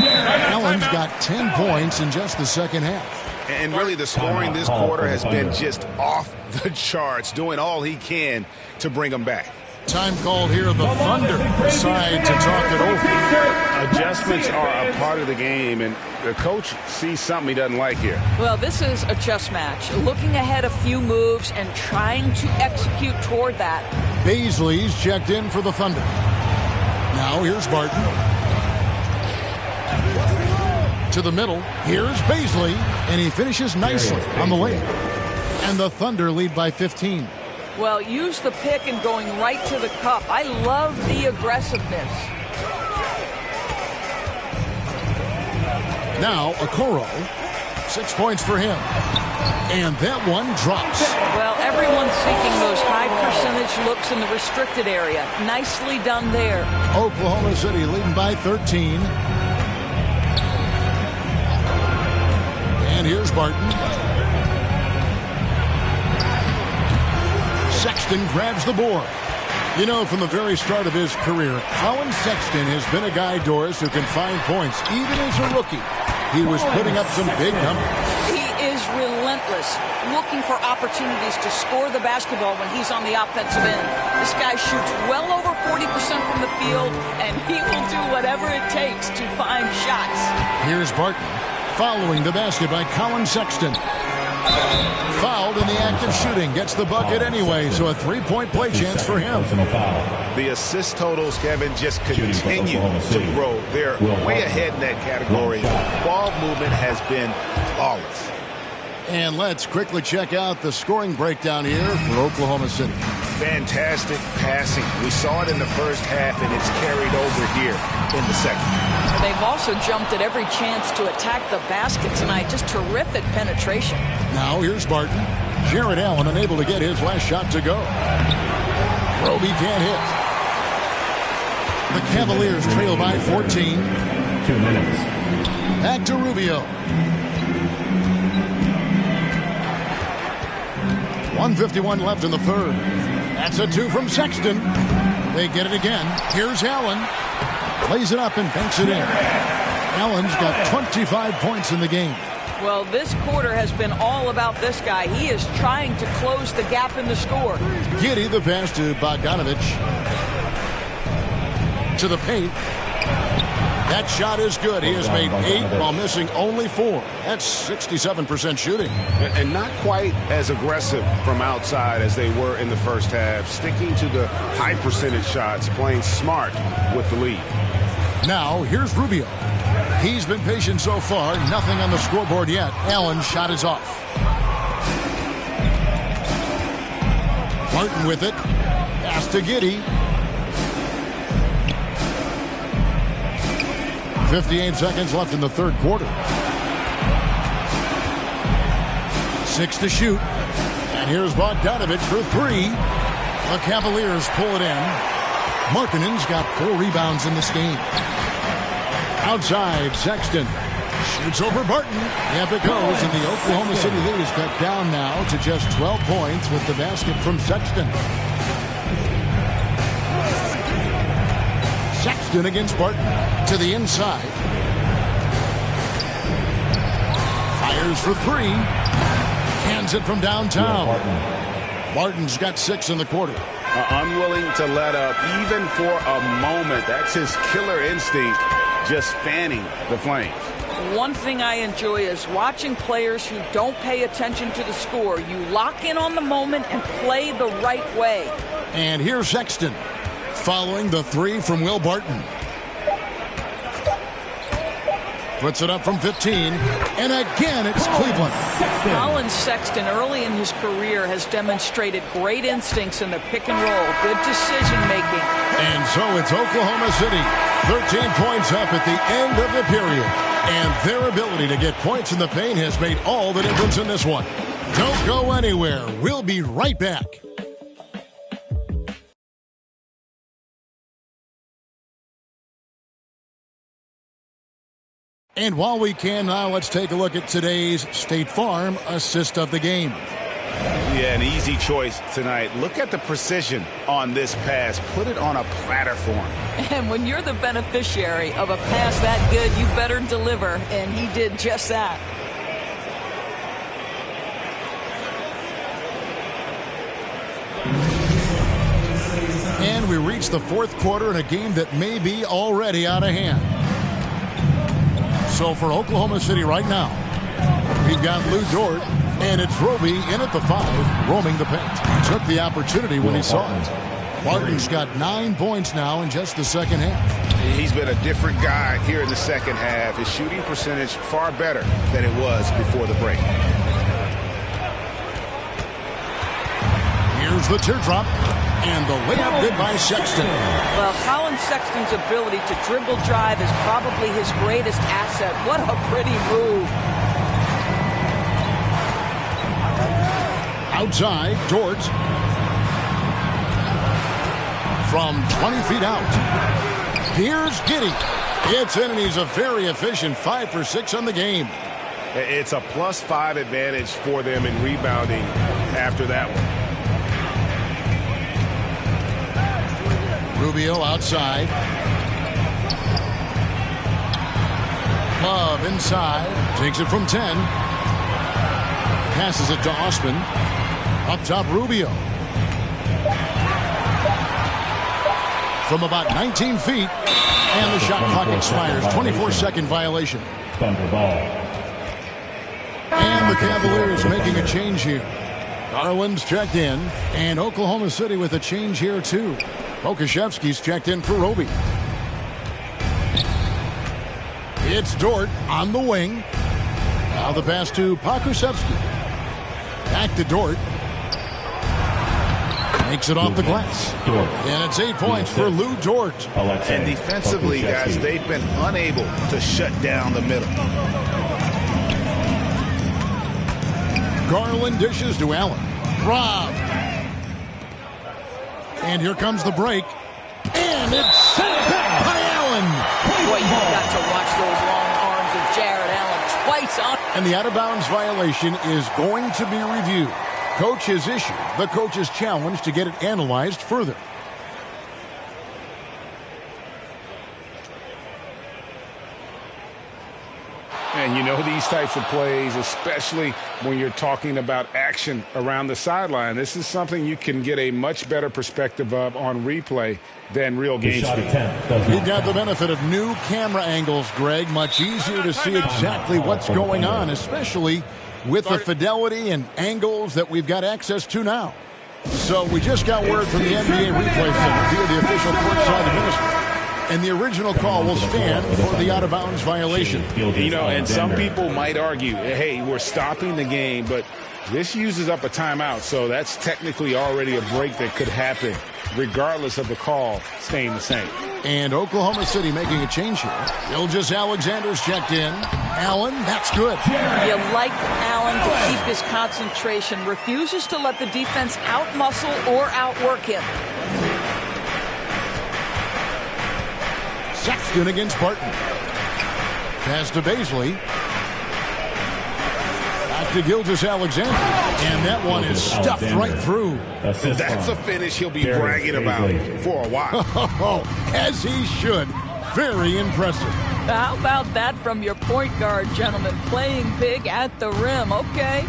Allen's got 10 points in just the second half. And really the scoring this quarter has been just off the charts, doing all he can to bring them back. Time called here. The Thunder decide to talk it over. Adjustments are a part of the game, and the coach sees something he doesn't like here. Well, this is a chess match. Looking ahead a few moves and trying to execute toward that. Baisley's checked in for the Thunder. Now here's Barton. To the middle. Here's Baisley, and he finishes nicely on the layup. And the Thunder lead by 15. Well, use the pick and going right to the cup. I love the aggressiveness. Now, Okoro, 6 points for him. And that one drops. Well, everyone's seeking those high percentage looks in the restricted area. Nicely done there. Oklahoma City leading by 13. And here's Barton. Sexton grabs the board. You know, from the very start of his career, Colin Sexton has been a guy, Doris, who can find points. Even as a rookie, he was putting up some big numbers. He is relentless, looking for opportunities to score the basketball when he's on the offensive end. This guy shoots well over 40% from the field, and he will do whatever it takes to find shots. Here's Barton following the basket by Colin Sexton. Fouled in the act of shooting. Gets the bucket anyway, so a three-point play chance for him. The assist totals, Kevin, just continue to grow. They're way ahead in that category. Ball movement has been flawless. And let's quickly check out the scoring breakdown here for Oklahoma City. Fantastic passing. We saw it in the first half, and it's carried over here in the second. They've also jumped at every chance to attack the basket tonight. Just terrific penetration. Now here's Barton. Jared Allen unable to get his last shot to go. Roby can't hit. The Cavaliers trail by 14. 2 minutes. Back to Rubio. 1:51 left in the third. That's a two from Sexton. They get it again. Here's Allen. Plays it up and banks it in. Allen's got 25 points in the game. Well, this quarter has been all about this guy. He is trying to close the gap in the score. Giddey the pass to Bogdanovich. To the paint. That shot is good. He has made 8 while missing only 4. That's 67% shooting. And not quite as aggressive from outside as they were in the first half. Sticking to the high percentage shots, playing smart with the lead. Now, here's Rubio. He's been patient so far. Nothing on the scoreboard yet. Allen's shot is off. Martin with it. Pass to Giddey. 58 seconds left in the third quarter. 6 to shoot. And here's Bogdanovich for 3. The Cavaliers pull it in. Markkanen's got 4 rebounds in this game. Outside, Sexton shoots over Barton. Yep, it goes, and the Oklahoma City lead is cut down now to just 12 points with the basket from Sexton. Sexton against Barton to the inside. Fires for 3. Hands it from downtown. Barton's got 6 in the quarter. Unwilling to let up even for a moment. That's his killer instinct, just fanning the flames. One thing I enjoy is watching players who don't pay attention to the score. You lock in on the moment and play the right way. And here's Sexton following the 3 from Will Barton. Puts it up from 15. And again, it's Cleveland. Colin Sexton, early in his career, has demonstrated great instincts in the pick and roll. Good decision making. And so it's Oklahoma City. 13 points up at the end of the period. And their ability to get points in the paint has made all the difference in this one. Don't go anywhere. We'll be right back. And while we can now, let's take a look at today's State Farm assist of the game. Yeah, an easy choice tonight. Look at the precision on this pass. Put it on a platter for him. And when you're the beneficiary of a pass that good, you better deliver. And he did just that. And we reach the fourth quarter in a game that may be already out of hand. So for Oklahoma City right now, we've got Lou Dort, and it's Roby in at the 5, roaming the paint. He took the opportunity when he saw it. Barton's got 9 points now in just the second half. He's been a different guy here in the second half. His shooting percentage far better than it was before the break. Here's the teardrop, and the layup good by Sexton. Well, Colin Sexton's ability to dribble drive is probably his greatest asset. What a pretty move. Outside, Dort. From 20 feet out. Here's Giddey. It's in, and he's a very efficient 5 for 6 on the game. It's a +5 advantage for them in rebounding after that one. Rubio outside. Love inside. Takes it from 10. Passes it to Osman. Up top, Rubio. From about 19 feet. And the shot clock expires. 24-second violation. Thunder ball. And the Cavaliers making a change here. Garland's checked in. And Oklahoma City with a change here, too. Okashevsky's checked in for Roby. It's Dort on the wing. Now the pass to Pokusevski. Back to Dort. Makes it off the glass. And it's 8 points for Lou Dort. And defensively, guys, they've been unable to shut down the middle. Garland dishes to Allen. Rob. And here comes the break. And it's sent back by Allen. Boy, you've got to watch those long arms of Jared Allen twice on. And the out-of-bounds violation is going to be reviewed. Coach has issued the coach's challenge to get it analyzed further. And you know these types of plays, especially when you're talking about action around the sideline, this is something you can get a much better perspective of on replay than real game speed. You've got the benefit of new camera angles, Greg. Much easier to see exactly what's going on, especially with the fidelity and angles that we've got access to now. So we just got word from the NBA replay center via the official courtside administrator. And the original call will stand for the out-of-bounds violation. You know, and some people might argue, hey, we're stopping the game, but this uses up a timeout, so that's technically already a break that could happen, regardless of the call staying the same. And Oklahoma City making a change here. Gilgeous-Alexander's checked in. Allen, that's good. You like Allen to keep his concentration, refuses to let the defense out-muscle or outwork him. Sexton against Barton. Pass to Baisley. Back to Gilgeous-Alexander. And that one is stuffed right through. That's a finish he'll be bragging about for a while. As he should. Very impressive. How about that from your point guard, gentlemen? Playing big at the rim, okay?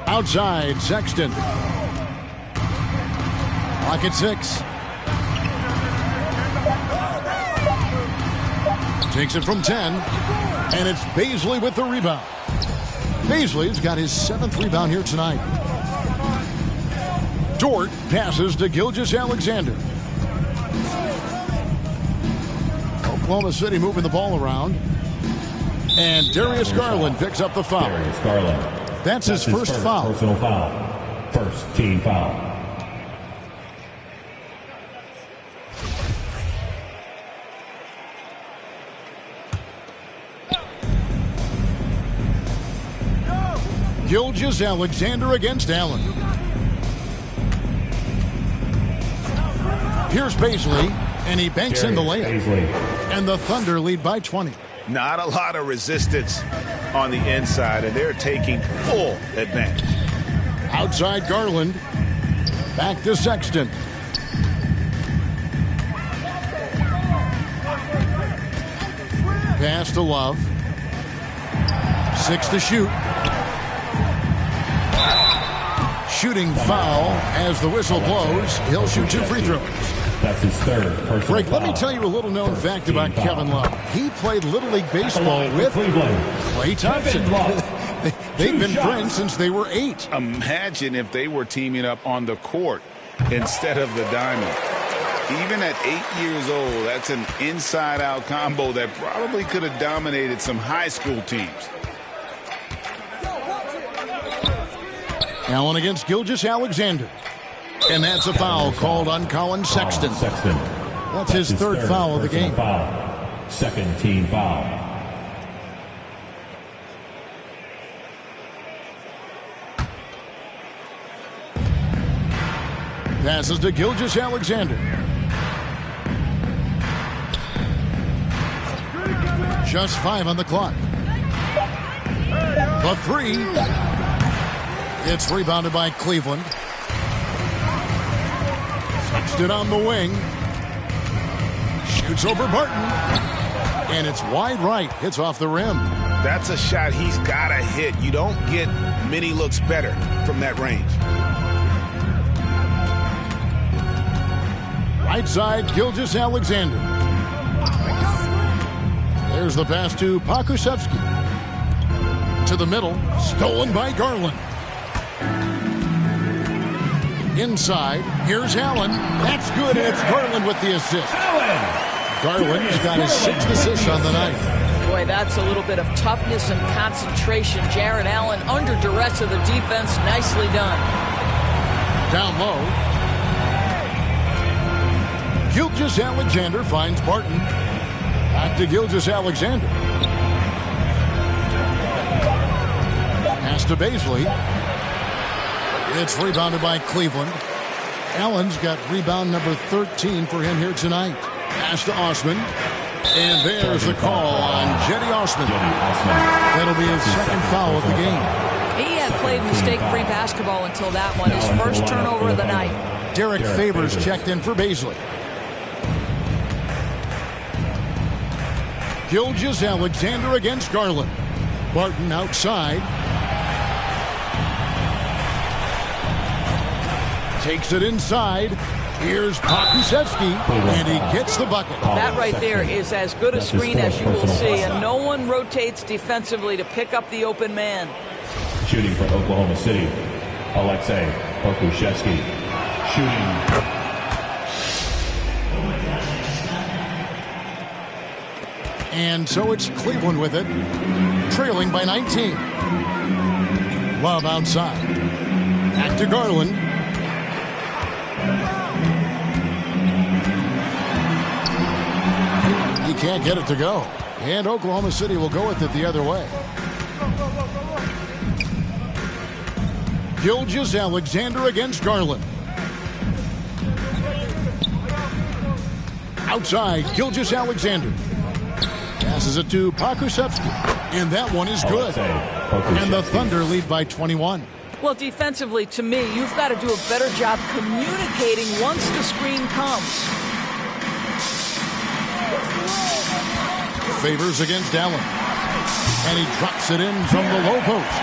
Outside, Sexton. Clock at 6. Takes it from 10. And it's Baisley with the rebound. Baisley's got his 7th rebound here tonight. Dort passes to Gilgeous-Alexander. Oklahoma City moving the ball around. And Darius Garland picks up the foul. Darius Garland. That's his first foul. Personal foul. First team foul. Gilgeous-Alexander against Allen. Here's Baisley, and he banks in the layup. And the Thunder lead by 20. Not a lot of resistance on the inside, and they're taking full advantage. Outside Garland. Back to Sexton. Pass to Love. 6 to shoot. Shooting foul as the whistle blows. He'll shoot 2 free throws. That's his third personal Greg, foul. let me tell you a little known fact about Kevin Love. He played Little League Baseball with Klay Thompson. They've been friends since they were 8. Imagine if they were teaming up on the court instead of the diamond. Even at 8 years old, that's an inside-out combo that probably could have dominated some high school teams. Allen against Gilgeous-Alexander. And that's a foul called on Colin Sexton. That's his third foul of the game. Second team foul. Passes to Gilgeous-Alexander. Just 5 on the clock. The 3. It's rebounded by Cleveland. Sexton on the wing. Shoots over Barton. And it's wide right. Hits off the rim. That's a shot he's got to hit. You don't get many looks better from that range. Right side, Gilgeous-Alexander. There's the pass to Pokusevski. To the middle, stolen by Garland. Inside, here's Allen. That's good, and it's Garland with the assist. Garland's got his 6th assist on the night. Boy, that's a little bit of toughness and concentration. Jarrett Allen under duress of the defense. Nicely done. Down low. Gilgeous-Alexander finds Barton. Back to Gilgeous-Alexander. Pass to Baisley. It's rebounded by Cleveland. Allen's got rebound number 13 for him here tonight. Pass to Osman. And there's the call on Jetty Osman. That'll be his 2nd foul of the game. He had played mistake-free basketball until that one. His first turnover of the night. Derek Favors checked in for Baisley. Gilgeous-Alexander against Garland. Barton outside. Takes it inside. Here's Pokusevski, and he gets the bucket. That right there is as good a screen as you will see, and no one rotates defensively to pick up the open man. Shooting for Oklahoma City, Alexei Pokusevski. Shooting. And so it's Cleveland with it, trailing by 19. Love outside. Back to Garland. He can't get it to go. And Oklahoma City will go with it the other way. Gilgeous-Alexander against Garland. Outside, Gilgeous-Alexander. Passes it to Pokusevski. And that one is good. And the Thunder lead by 21. Well, defensively, to me, you've got to do a better job communicating once the screen comes. Favors against Allen. And he drops it in from the low post.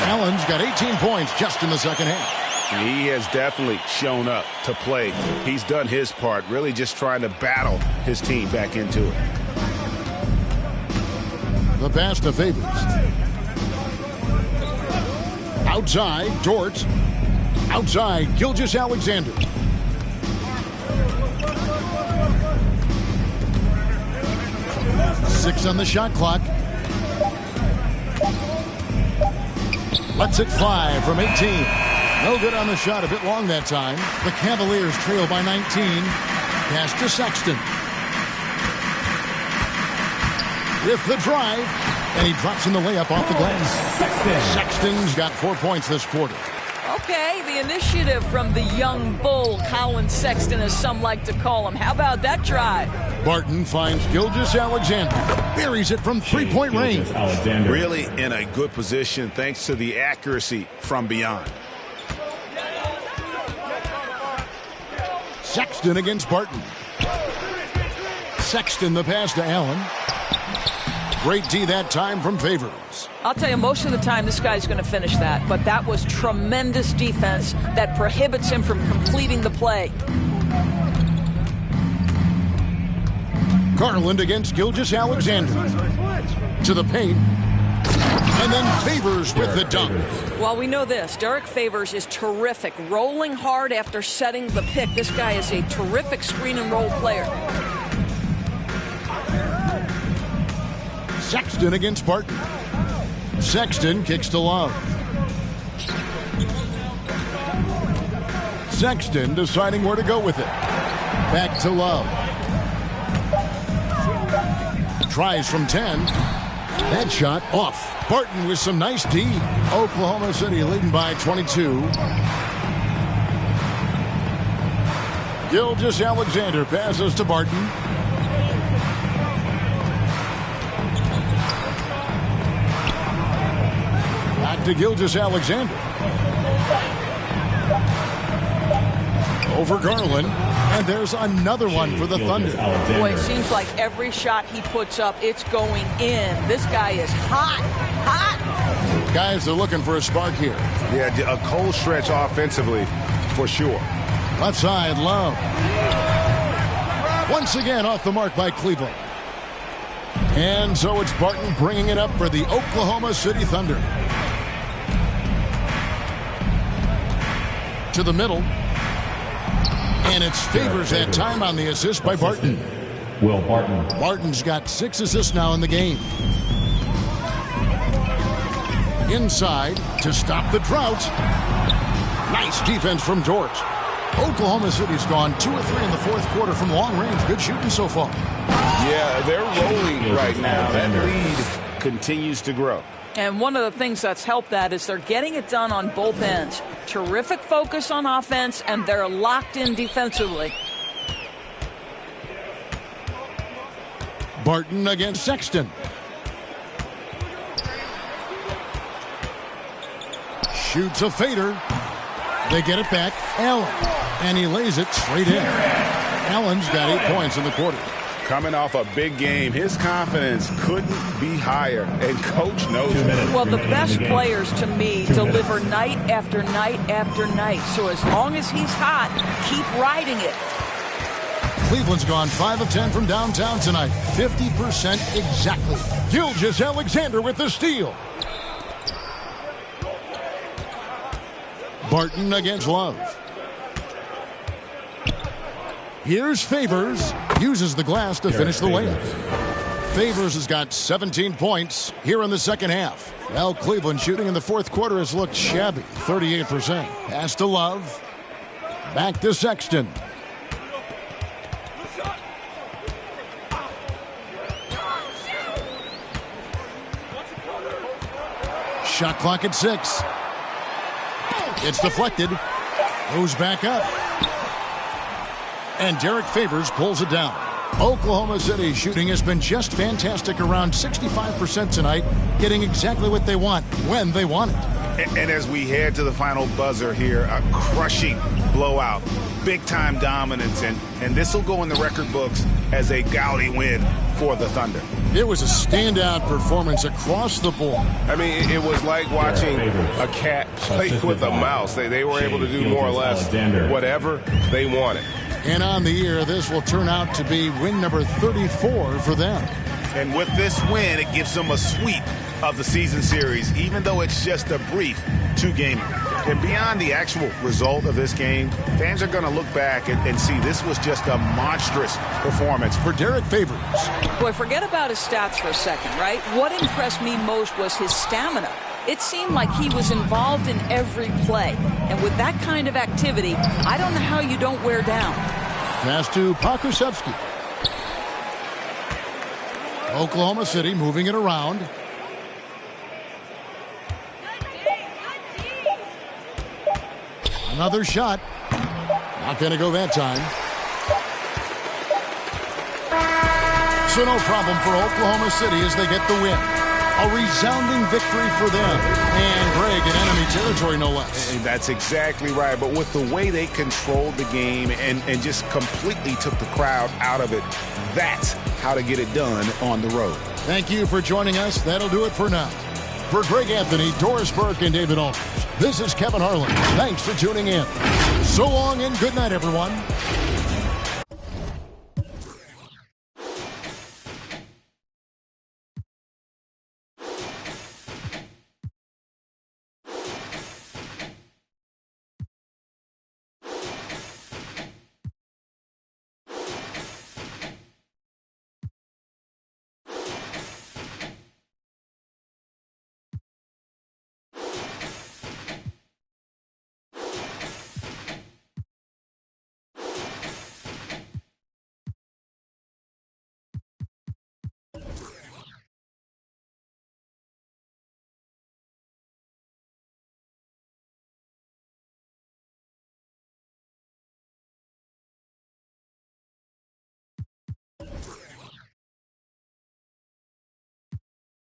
Allen's got 18 points just in the second half. He has definitely shown up to play. He's done his part, really just trying to battle his team back into it. The pass to Favors. Outside, Dort. Outside, Gilgeous-Alexander. Six on the shot clock. Lets it fly from 18. No good on the shot, a bit long that time. The Cavaliers trail by 19. Pass to Sexton. With the drive, and he drops in the layup off the glass. Sexton's got 4 points this quarter. Okay, the initiative from the young bull, Colin Sexton, as some like to call him. How about that drive? Barton finds Gilgeous-Alexander. Buries it from three-point range. Really in a good position thanks to the accuracy from beyond. Sexton against Barton. Sexton the pass to Allen. Great D that time from Favors. I'll tell you, most of the time this guy's going to finish that, but that was tremendous defense that prohibits him from completing the play. Garland against Gilgeous-Alexander. To the paint. And then Favors with the dunk. Well, we know this. Derek Favors is terrific, rolling hard after setting the pick. This guy is a terrific screen and roll player. Sexton against Barton. Sexton kicks to Love. Sexton deciding where to go with it. Back to Love. Tries from 10. That shot off. Barton with some nice D. Oklahoma City leading by 22. Gilgeous-Alexander passes to Barton. Back to Gilgeous-Alexander. Over Garland. And there's another one for the Thunder. Boy, it seems like every shot he puts up, it's going in. This guy is hot, hot. Guys are looking for a spark here. Yeah, a cold stretch offensively for sure. Left side, Love. Once again off the mark by Cleveland. And so it's Barton bringing it up for the Oklahoma City Thunder. To the middle. And it's Favors that time on the assist by Barton. Will Barton. Barton's got 6 assists now in the game. Inside to stop the drought. Nice defense from Dort. Oklahoma City's gone 2 or 3 in the fourth quarter from long range. Good shooting so far. Yeah, they're rolling right now. That lead continues to grow. And one of the things that's helped that is they're getting it done on both ends. Terrific focus on offense, and they're locked in defensively. Barton against Sexton. Shoots a fader. They get it back. Allen. And he lays it straight in. Allen's got 8 points in the quarter. Coming off a big game, his confidence couldn't be higher, and Coach knows it. Well, the best players, to me, deliver night after night after night. So as long as he's hot, keep riding it. Cleveland's gone 5 of 10 from downtown tonight. 50% exactly. Gilgeous-Alexander with the steal. Barton against Love. Here's Favors. Uses the glass to finish the layup. Favors has got 17 points here in the second half. Well, Cleveland shooting in the fourth quarter has looked shabby. 38%. Pass to Love. Back to Sexton. Shot clock at 6. It's deflected. Goes back up. And Derek Favors pulls it down. Oklahoma City shooting has been just fantastic, around 65% tonight, getting exactly what they want when they want it. And as we head to the final buzzer here, a crushing blowout, big-time dominance, and this will go in the record books as a gaudy win for the Thunder. It was a standout performance across the board. I mean, it was like watching a cat play with a mouse. They were able to do more or less whatever they wanted. And on the year, this will turn out to be win number 34 for them. And with this win, it gives them a sweep of the season series, even though it's just a brief 2-game. And beyond the actual result of this game, fans are going to look back and see this was just a monstrous performance for Derek Favors. Boy, forget about his stats for a second, right? What impressed me most was his stamina. It seemed like he was involved in every play. And with that kind of activity, I don't know how you don't wear down. Pass to Pokusevski. Oklahoma City moving it around. Another shot. Not going to go that time. So no problem for Oklahoma City as they get the win. A resounding victory for them. And Greg, in enemy territory, no less. And that's exactly right. But with the way they controlled the game and just completely took the crowd out of it, that's how to get it done on the road. Thank you for joining us. That'll do it for now. For Greg Anthony, Doris Burke, and David Aldridge, this is Kevin Harlan. Thanks for tuning in. So long and good night, everyone.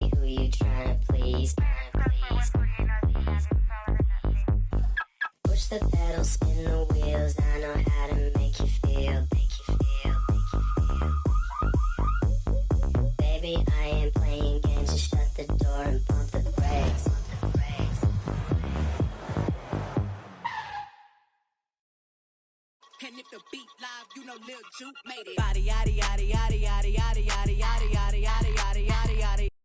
Who you trying to please? Push Push the pedal, spin the wheels. I know how to make you feel. Baby, I ain't playing games. Just shut the door and pump the brakes. And if the beat live, you know Lil Juke made it. Body, yaddy, yaddy, yaddy, yaddy, yaddy, yaddy, yaddy, yaddy, yaddy, yaddy, yaddy, yaddy.